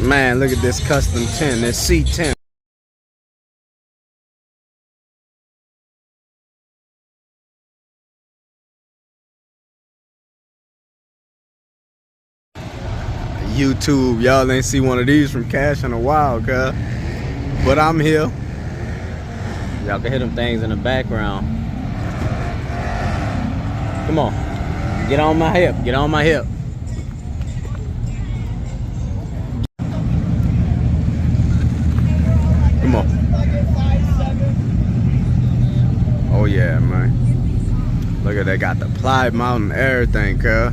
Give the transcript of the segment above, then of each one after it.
Man, look at this custom tent, this C10. YouTube, y'all ain't see one of these from Cash in a while, cuz. But I'm here. Y'all can hear them things in the background. Come on. Get on my hip. Get on my hip. Come on. Oh yeah, man. Look at that. Got the ply mount and everything, cuz.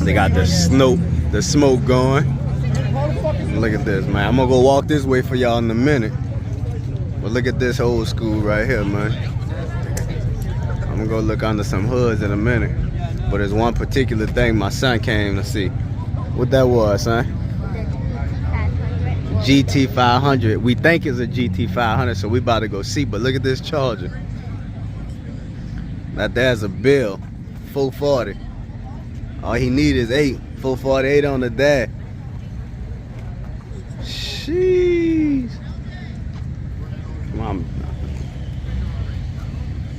They got the smoke going. Look at this, man. I'm gonna go walk this way for y'all in a minute. But look at this old school right here, man. I'm gonna go look under some hoods in a minute. But there's one particular thing my son came to see. What that was, son? GT500. We think it's a GT500, so we about to go see. But look at this Charger. Now there's a bill, 440. All he need is 448 on the dash. Sheesh. Come on.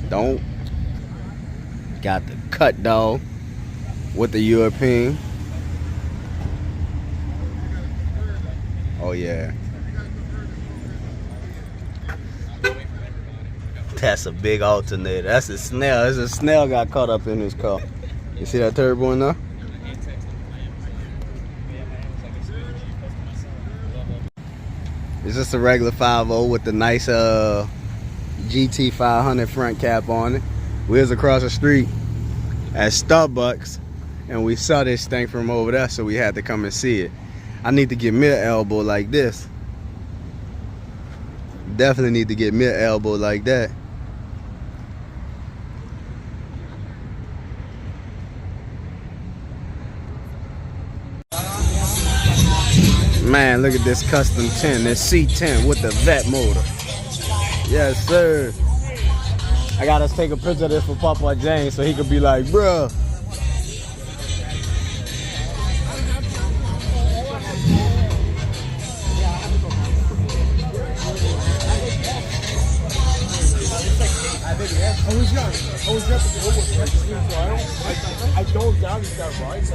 Don't. Got the cut dog with the European. Oh yeah. That's a big alternator. That's a Snell. There's a Snell got caught up in his car. You see that turbo in there? It's just a regular 5.0 with the nice GT500 front cap on it. We was across the street at Starbucks and we saw this thing from over there, so we had to come and see it. I need to get me an elbow like this. Definitely need to get me an elbow like that. Man, look at this custom tent, this C10 with the vet motor. Yes, sir. I got us take a picture of this for Papa James so he could be like, bruh. I don't doubt he's got rides.